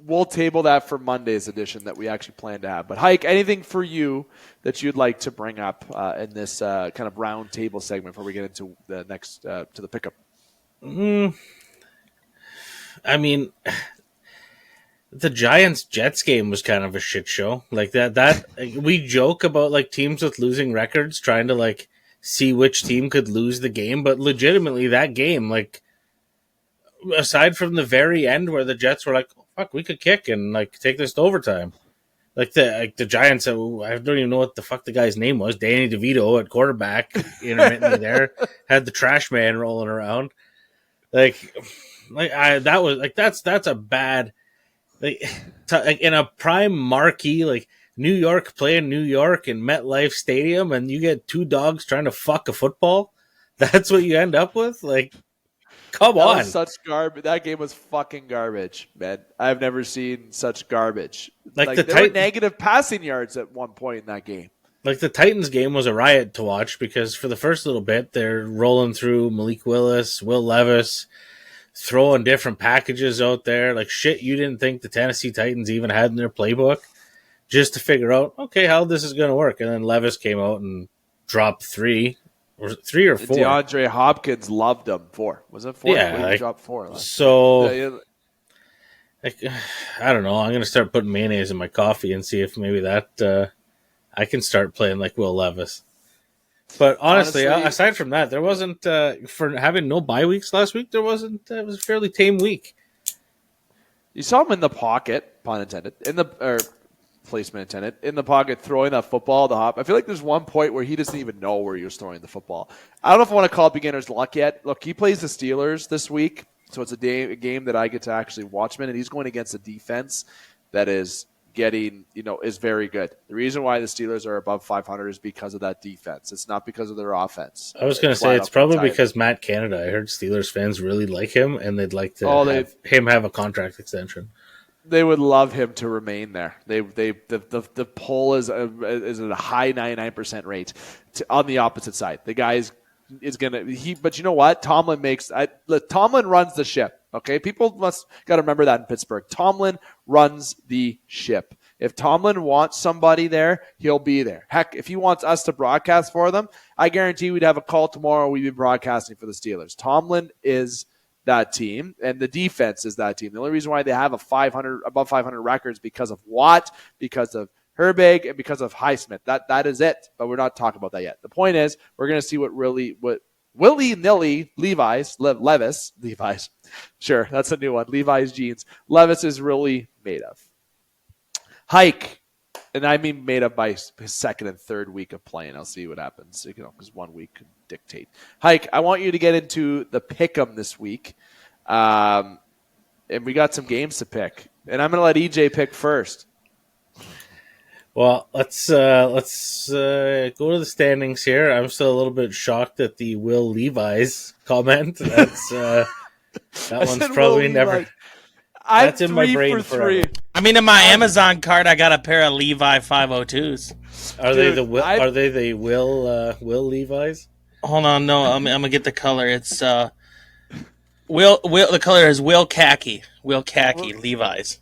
We'll table that for Monday's edition that we actually plan to have. But Hike, anything for you that you'd like to bring up in this kind of round table segment before we get into the next to the pickup?
I mean, the Giants-Jets game was kind of a shit show. Like that we joke about like teams with losing records trying to like see which team could lose the game, but legitimately that game, like aside from the very end where the Jets were like, oh, fuck, we could kick and like take this to overtime. Like the Giants, I don't even know what the fuck the guy's name was. Danny DeVito at quarterback, intermittently there, had the trash man rolling around. That's a bad like in a prime marquee like New York playing New York in MetLife Stadium, and you get two dogs trying to fuck a football. That's what you end up with. Like, come on!
Was such garbage. That game was fucking garbage, man. I've never seen such garbage. Like there were negative passing yards at one point in that game.
Like the Titans game was a riot to watch because for the first little bit they're rolling through Malik Willis, Will Levis, throwing different packages out there, like shit you didn't think the Tennessee Titans even had in their playbook, just to figure out, okay, how this is going to work. And then Levis came out and dropped 3 or 4.
DeAndre Hopkins loved him. 4. Was it 4?
Yeah,
He dropped 4.
So, like, I don't know. I'm going to start putting mayonnaise in my coffee and see if maybe that I can start playing like Will Levis. But honestly, aside from that, there wasn't for having no bye weeks last week. There wasn't. It was a fairly tame week.
You saw him in the pocket, pun intended, placement intended, in the pocket throwing that football to Hop. I feel like there's one point where he doesn't even know where he was throwing the football. I don't know if I want to call it beginner's luck yet. Look, he plays the Steelers this week, so it's a game that I get to actually watch him in, and he's going against a defense that is is very good. The reason why the Steelers are above 500 is because of that defense. It's not because of their offense.
I was going to say it's probably because Matt Canada. I heard Steelers fans really like him, and they'd like to have him have a contract extension.
They would love him to remain there. The poll is at a high 99% rate on the opposite side. The guy is gonna but you know what? Tomlin runs the ship. Okay, people got to remember that in Pittsburgh. Tomlin runs the ship. If Tomlin wants somebody there, he'll be there. Heck, if he wants us to broadcast for them, I guarantee we'd have a call tomorrow. We'd be broadcasting for the Steelers. Tomlin is that team, and the defense is that team. The only reason why they have above 500 records because of Watt, because of Herbig, and because of Highsmith. That is it. But we're not talking about that yet. The point is, we're going to see what willy-nilly Levi's. Sure, that's a new one. Levi's jeans. Levis is really made of. Hike, and I mean made up by his second and third week of playing. I'll see what happens, because 1 week could dictate. Hike, I want you to get into the pick'em this week, and we got some games to pick. And I'm going to let EJ pick first.
Well, let's go to the standings here. I'm still a little bit shocked at the Will Levi's comment. That's that one's probably never. That's in my brain forever.
I mean, in my Amazon card, I got a pair of Levi 502s.
Are they the Will Levi's?
Hold on, no, I'm gonna get the color. It's Will. The color is Will Khaki. Levi's.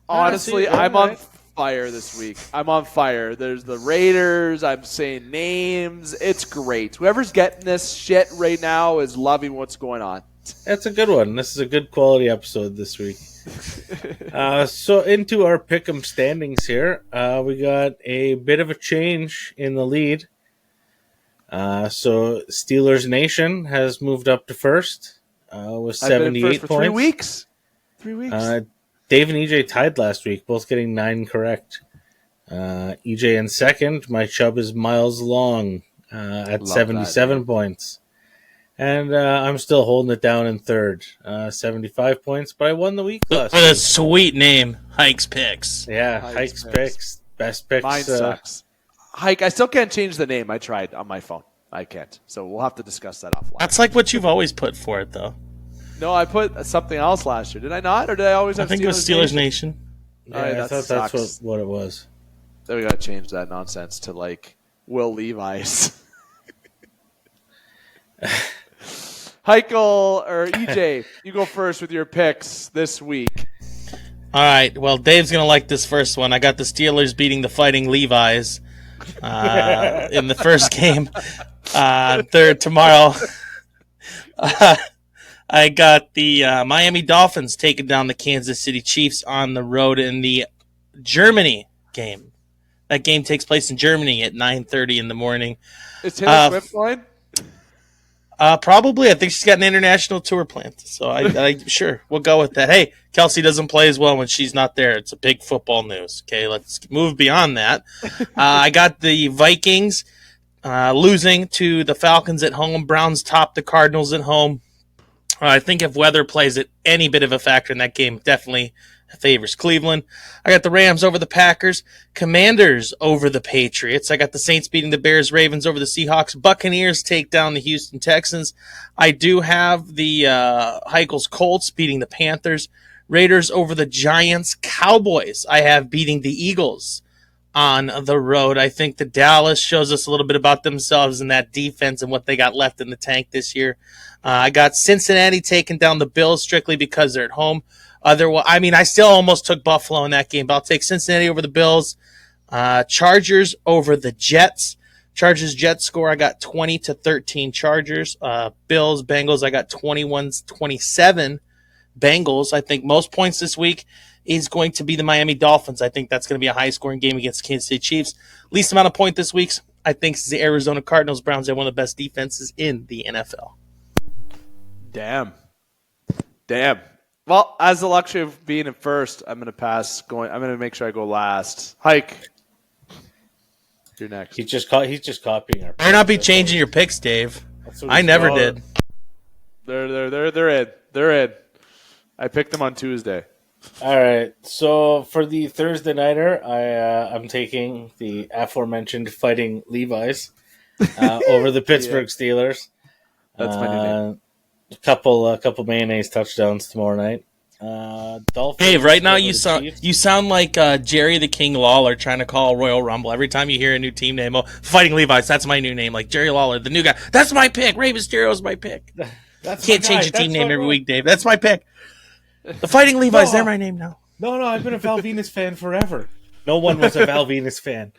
Honestly, I'm on fire this week. I'm on fire. There's the Raiders. I'm saying names. It's great. Whoever's getting this shit right now is loving what's going on.
That's a good one. This is a good quality episode this week. So into our pick'em standings here, we got a bit of a change in the lead. So Steelers Nation has moved up to first with 78 points.
3 weeks. 3 weeks.
Dave and EJ tied last week, both getting 9 correct. EJ in second. My chub is Miles Long at 77 points. And I'm still holding it down in third, 75 points, but I won the week last week.
What a sweet name, Hike's Picks.
Yeah, Hike's Picks, best picks.
Mine sucks. Hike, I still can't change the name. I tried on my phone. I can't. So we'll have to discuss that offline.
That's like what you've always put for it, though.
No, I put something else last year. Did I not? Or did I always have Steelers Nation?
I think it was Steelers Nation.
Yeah, I thought that's what it was.
Then we got to change that nonsense to, like, Will Levi's. Hykel or EJ, you go first with your picks this week.
All right. Well, Dave's going to like this first one. I got the Steelers beating the Fighting Levi's in the first game. Third tomorrow. I got the Miami Dolphins taking down the Kansas City Chiefs on the road in the Germany game. That game takes place in Germany at 9:30 in the morning.
Is Taylor Swift going?
Probably. I think she's got an international tour planned. So I sure, we'll go with that. Hey, Kelsey doesn't play as well when she's not there. It's a big football news. Okay, let's move beyond that. I got the Vikings losing to the Falcons at home. Browns top the Cardinals at home. I think if weather plays any bit of a factor in that game, definitely favors Cleveland. I got the Rams over the Packers, Commanders over the Patriots. I got the Saints beating the Bears, Ravens over the Seahawks, Buccaneers take down the Houston Texans. I do have the Heikel's Colts beating the Panthers, Raiders over the Giants, Cowboys I have beating the Eagles, on the road. I think the Dallas shows us a little bit about themselves and that defense and what they got left in the tank this year. I got Cincinnati taking down the Bills strictly because they're at home. Otherwise, I mean, I still almost took Buffalo in that game, but I'll take Cincinnati over the Bills. Chargers over the Jets. Chargers Jets score, I got 20-13 Chargers. Bills Bengals, I got 21-27 Bengals. I think most points this week is going to be the Miami Dolphins. I think that's going to be a high-scoring game against the Kansas City Chiefs. Least amount of point this week, I think, is the Arizona Cardinals. Browns are one of the best defenses in the NFL.
Damn. Well, as the luxury of being in first, I'm going to pass. I'm going to make sure I go last. Hike. You're next.
He's just copying our.
Better not be changing your picks, Dave. I never did.
They're in. I picked them on Tuesday.
All right. So for the Thursday nighter, I'm taking the aforementioned Fighting Levi's over the Pittsburgh Steelers.
That's my new name.
A couple mayonnaise touchdowns tomorrow night. Dolphins.
Dave, right now you sound like Jerry the King Lawler trying to call Royal Rumble. Every time you hear a new team name, Fighting Levi's, that's my new name. Like Jerry Lawler, the new guy. That's my pick. Rey Mysterio's my pick. Can't change your team name every week, Dave. That's my pick. The Fighting Levi's, they're my name now.
No, I've been a Val Venus fan forever. No one was a Val Venus fan.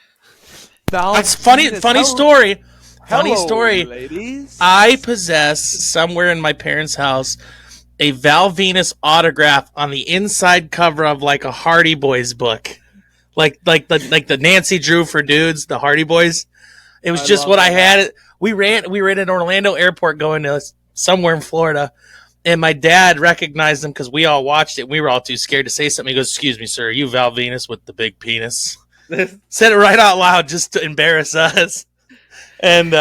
That's funny story. Funny story.
Ladies.
I possess somewhere in my parents' house a Val Venus autograph on the inside cover of like a Hardy Boys book, like the Nancy Drew for dudes, the Hardy Boys. It was just what I had. We were in an Orlando airport going to somewhere in Florida, and my dad recognized them because we all watched it. We were all too scared to say something. He goes, "Excuse me, sir, are you Val Venus with the big penis?" Said it right out loud just to embarrass us. And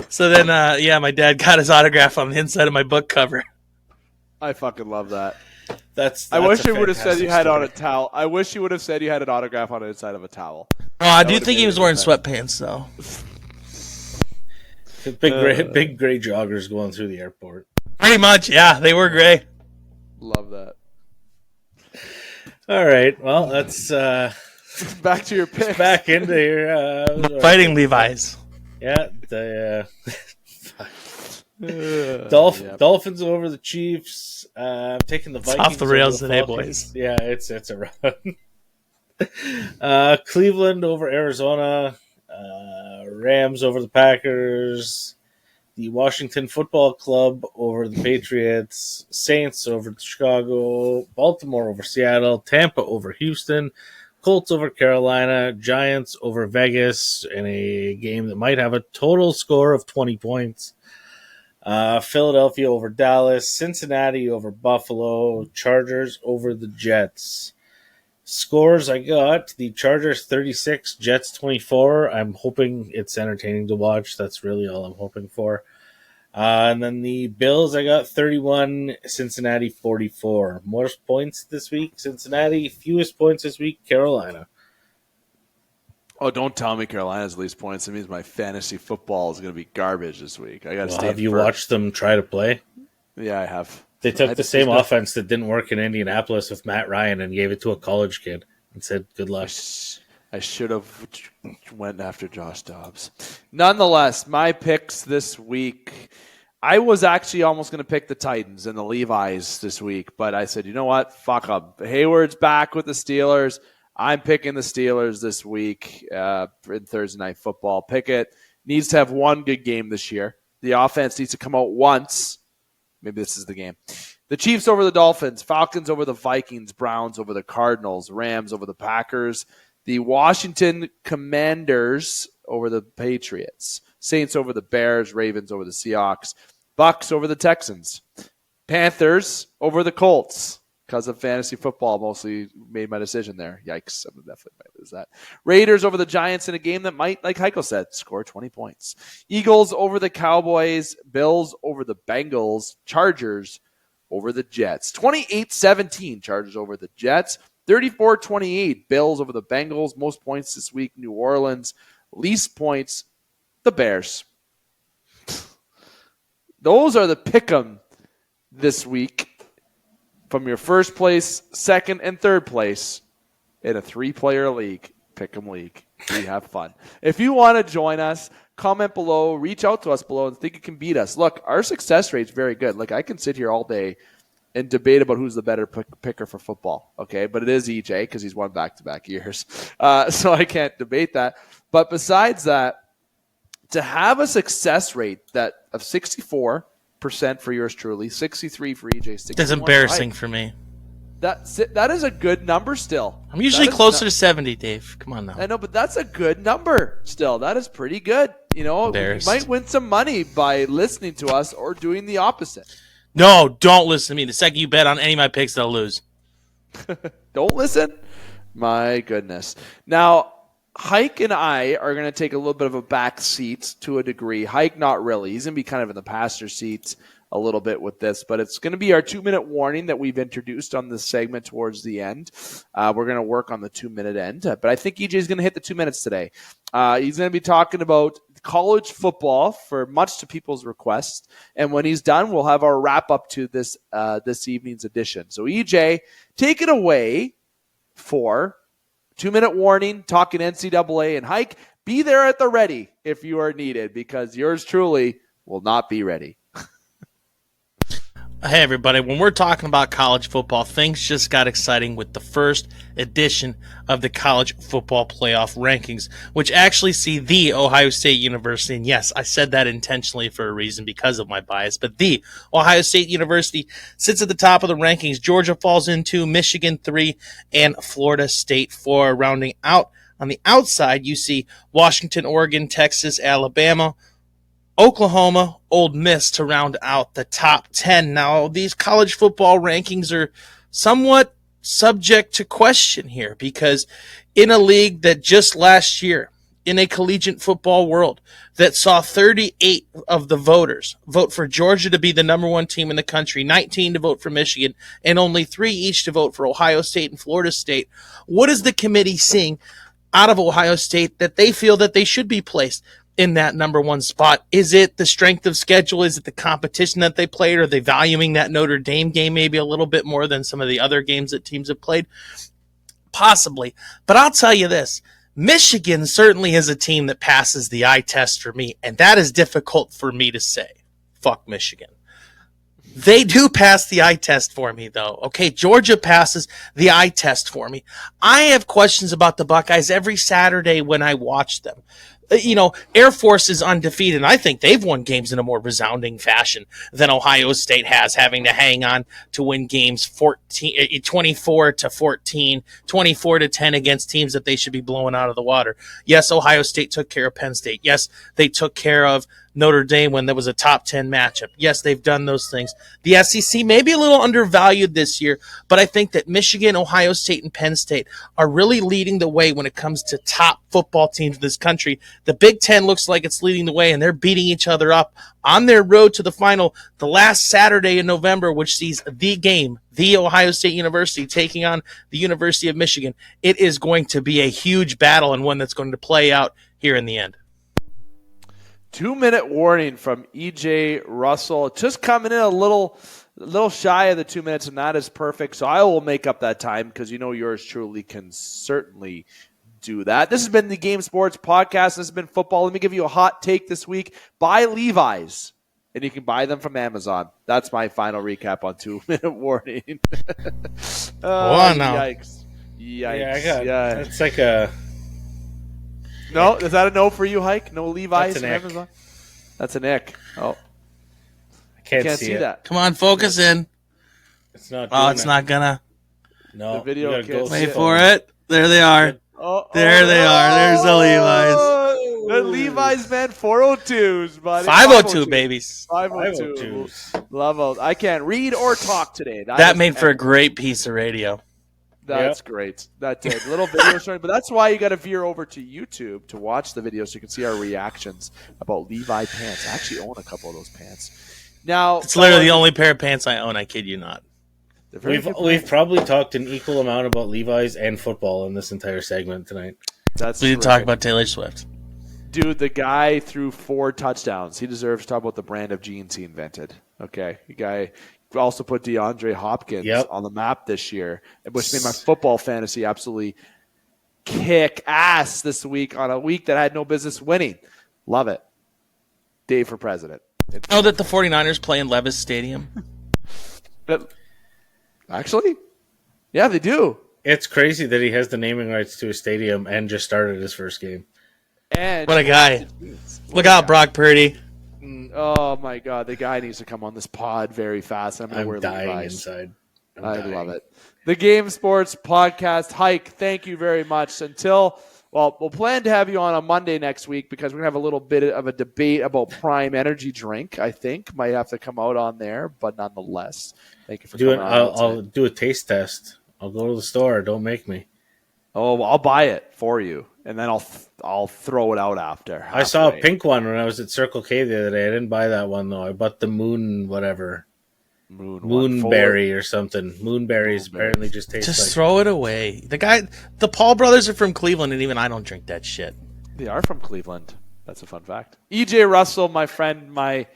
so then, my dad got his autograph on the inside of my book cover.
I fucking love that.
That's
I wish you would have said you had on a towel. I wish you would have said you had an autograph on the inside of a towel.
Oh, I do think he was wearing sweatpants, though.
Big gray joggers going through the airport.
Pretty much, yeah. They were gray.
Love that.
All right. Well, that's
back to your pick.
Back into your
Fighting Levi's.
Yeah, the Dolphins over the Chiefs. I'm taking the Vikings.
It's off the rails today, boys.
Yeah, it's a run. Cleveland over Arizona. Rams over the Packers. The Washington Football Club over the Patriots. Saints over Chicago. Baltimore over Seattle. Tampa over Houston. Colts over Carolina, Giants over Vegas in a game that might have a total score of 20 points. Philadelphia over Dallas, Cincinnati over Buffalo, Chargers over the Jets. Scores I got, the Chargers 36, Jets 24. I'm hoping it's entertaining to watch. That's really all I'm hoping for. And then the Bills, I got 31, Cincinnati 44. Most points this week, Cincinnati. Fewest points this week, Carolina.
Oh, don't tell me Carolina's least points. It means my fantasy football is going to be garbage this week. I got to stay.
Have you watched them try to play?
Yeah, I have.
They took the same offense that didn't work in Indianapolis with Matt Ryan and gave it to a college kid and said, good luck.
I should have went after Josh Dobbs. Nonetheless, my picks this week, I was actually almost going to pick the Titans and the Levi's this week, but I said, you know what? Fuck up. Hayward's back with the Steelers. I'm picking the Steelers this week in Thursday Night Football. Pickett needs to have one good game this year. The offense needs to come out once. Maybe this is the game. The Chiefs over the Dolphins, Falcons over the Vikings, Browns over the Cardinals, Rams over the Packers, the Washington Commanders over the Patriots, Saints over the Bears, Ravens over the Seahawks, Bucks over the Texans, Panthers over the Colts. Because of fantasy football, mostly made my decision there. Yikes, I definitely might lose that. Raiders over the Giants in a game that might, like Hykel said, score 20 points. Eagles over the Cowboys, Bills over the Bengals, Chargers over the Jets. 28-17, Chargers over the Jets. 34-28, Bills over the Bengals. Most points this week, New Orleans. Least points, the Bears. Those are the pick'em this week. From your first place, second, and third place in a 3-player league. Pick'em League. We have fun. If you want to join us, comment below, reach out to us below, and think you can beat us. Look, our success rate's very good. Like, I can sit here all day and debate about who's the better picker for football, okay? But it is EJ because he's won back-to-back years. So I can't debate that. But besides that, to have a success rate that of 64% for yours truly, 63 for EJ, 61
That's embarrassing for me.
That is a good number still.
I'm usually closer to 70, Dave. Come on now.
I know, but that's a good number still. That is pretty good. You know, you might win some money by listening to us or doing the opposite.
No, don't listen to me. The second you bet on any of my picks, they'll lose.
Don't listen? My goodness. Now, Hyke and I are going to take a little bit of a back seat to a degree. Hyke, not really. He's going to be kind of in the passenger seat a little bit with this, but it's going to be our 2-minute warning that we've introduced on this segment towards the end. We're going to work on the 2-minute end, but I think EJ is going to hit the 2 minutes today. He's going to be talking about college football for much to people's requests, and when he's done, we'll have our wrap up to this evening's edition. So EJ, take it away for 2-minute warning, talking NCAA, and Hyke. Be there at the ready if you are needed, because yours truly will not be ready.
Hey, everybody. When we're talking about college football, things just got exciting with the first edition of the College Football Playoff Rankings, which actually see the Ohio State University, and yes, I said that intentionally for a reason because of my bias, but the Ohio State University sits at the top of the rankings. Georgia falls in 2, Michigan 3, and Florida State 4. Rounding out on the outside, you see Washington, Oregon, Texas, Alabama, Oklahoma, Ole Miss to round out the top 10. Now, these college football rankings are somewhat subject to question here because in a league that just last year, in a collegiate football world, that saw 38 of the voters vote for Georgia to be the number 1 team in the country, 19 to vote for Michigan, and only 3 each to vote for Ohio State and Florida State, what is the committee seeing out of Ohio State that they feel that they should be placed in that number 1 spot? Is it the strength of schedule? Is it the competition that they played? Are they valuing that Notre Dame game maybe a little bit more than some of the other games that teams have played? Possibly. But I'll tell you this. Michigan certainly is a team that passes the eye test for me, and that is difficult for me to say. Fuck Michigan. They do pass the eye test for me, though. Okay, Georgia passes the eye test for me. I have questions about the Buckeyes every Saturday when I watch them. You know, Air Force is undefeated, and I think they've won games in a more resounding fashion than Ohio State has, having to hang on to win games 24-14, 24-10 against teams that they should be blowing out of the water. Yes, Ohio State took care of Penn State. Yes, they took care of Notre Dame when there was a top 10 matchup. Yes, they've done those things. The SEC may be a little undervalued this year, but I think that Michigan, Ohio State, and Penn State are really leading the way when it comes to top football teams in this country. The Big Ten looks like it's leading the way, and they're beating each other up on their road to the final the last Saturday in November, which sees the game, the Ohio State University taking on the University of Michigan. It is going to be a huge battle and one that's going to play out here in the end.
2-minute warning from EJ Russell. Just coming in a little shy of the 2 minutes, and that is perfect. So I will make up that time because you know yours truly can certainly do that. This has been the Game Sports Podcast. This has been football. Let me give you a hot take this week. Buy Levi's, and you can buy them from Amazon. That's my final recap on 2-minute warning. Yikes.
Yeah, it's like a...
No, is that a no for you, Hyke? No Levi's
from
Amazon? That's an ick. Oh,
I can't see
that.
Come on, focus in.
It's not.
It's not gonna.
No,
the video can't
wait for it. There they are. There they are. There's the Levi's.
The Levi's, man, 402s, buddy.
502 babies.
502. Love it. I can't read or talk today.
That made for a great piece of radio.
That's great. That did. Little video showing, but that's why you got to veer over to YouTube to watch the video so you can see our reactions about Levi pants. I actually own a couple of those pants. Now,
it's literally the only pair of pants I own. I kid you not.
We've probably talked an equal amount about Levi's and football in this entire segment tonight.
We didn't talk about Taylor Swift.
Dude, the guy threw 4 touchdowns. He deserves to talk about the brand of jeans he invented. Okay, the guy also put DeAndre Hopkins on the map this year, which made my football fantasy absolutely kick ass this week on a week that had no business winning. Love it. Dave for president.
Oh, that the 49ers play in Levis Stadium?
Actually, yeah, they do.
It's crazy that he has the naming rights to a stadium and just started his first game.
And
what a guy. Look out, Brock Purdy.
Oh, my God. The guy needs to come on this pod very fast. I'm
dying
Levi's.
inside.
I love it. The Game Sports Podcast. Hyke, thank you very much. We'll plan to have you on Monday next week because we're going to have a little bit of a debate about Prime Energy Drink, I think. Might have to come out on there, but nonetheless, thank you for coming on.
I'll do a taste test. I'll go to the store. Don't make me.
Oh, well, I'll buy it for you, and then I'll throw it out after. Halfway.
I saw a pink one when I was at Circle K the other day. I didn't buy that one, though. I bought the Moonberry or something. Moonberries apparently just taste like...
Just throw it away. The Paul brothers are from Cleveland, and even I don't drink that shit.
They are from Cleveland. That's a fun fact. EJ Russell, my friend, my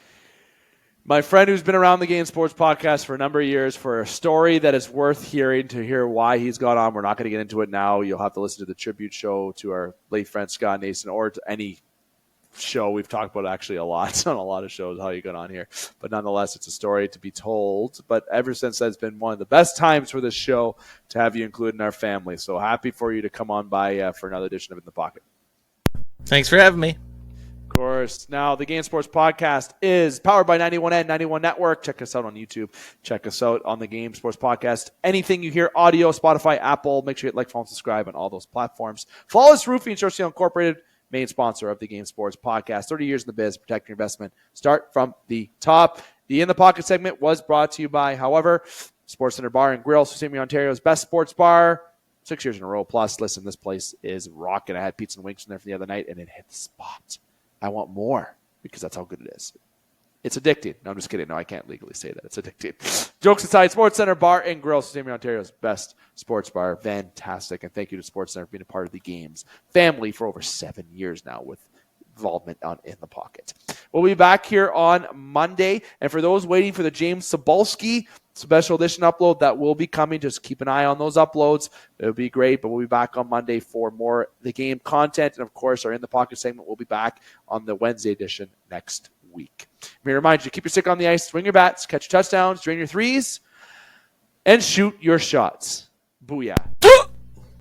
friend who's been around the Game Sports Podcast for a number of years, for a story that is worth hearing to hear why he's gone on. We're not going to get into it now. You'll have to listen to the tribute show to our late friend Scott Nason or to any show. We've talked about actually a lot on a lot of shows how you got on here, but nonetheless it's a story to be told. But ever since that's been one of the best times for this show to have you included in our family. So happy for you to come on by for another edition of In the Pocket.
Thanks for having me.
Of course. Now the Game Sports Podcast is powered by 91N 91 Network. Check us out on YouTube. Check us out on the Game Sports Podcast. Anything you hear, audio, Spotify, Apple, make sure you hit like, follow, and subscribe on all those platforms. Flawless Roofing Insurance Incorporated, main sponsor of the Game Sports Podcast. 30 years in the biz, protect your investment. Start from the top. The In the Pocket segment was brought to you by, however, Sports Center Bar and Grill, Sault Ste. Ontario's best sports bar, 6 years in a row. Plus, listen, this place is rocking. I had pizza and wings in there for the other night, and it hit the spot. I want more because that's how good it is. It's addicting. No, I'm just kidding. No, I can't legally say that. It's addicting. Jokes aside, Sports Center Bar and Grill, Sault Ste. Ontario's best sports bar. Fantastic. And thank you to Sports Center for being a part of the Games family for over 7 years now with involvement on In the Pocket. We'll be back here on Monday. And for those waiting for the James Cebulski special edition upload, that will be coming. Just keep an eye on those uploads. It'll be great. But we'll be back on Monday for more the game content. And, of course, our In the Pocket segment will be back on the Wednesday edition next week. Let me remind you, keep your stick on the ice, swing your bats, catch your touchdowns, drain your threes, and shoot your shots. Booyah.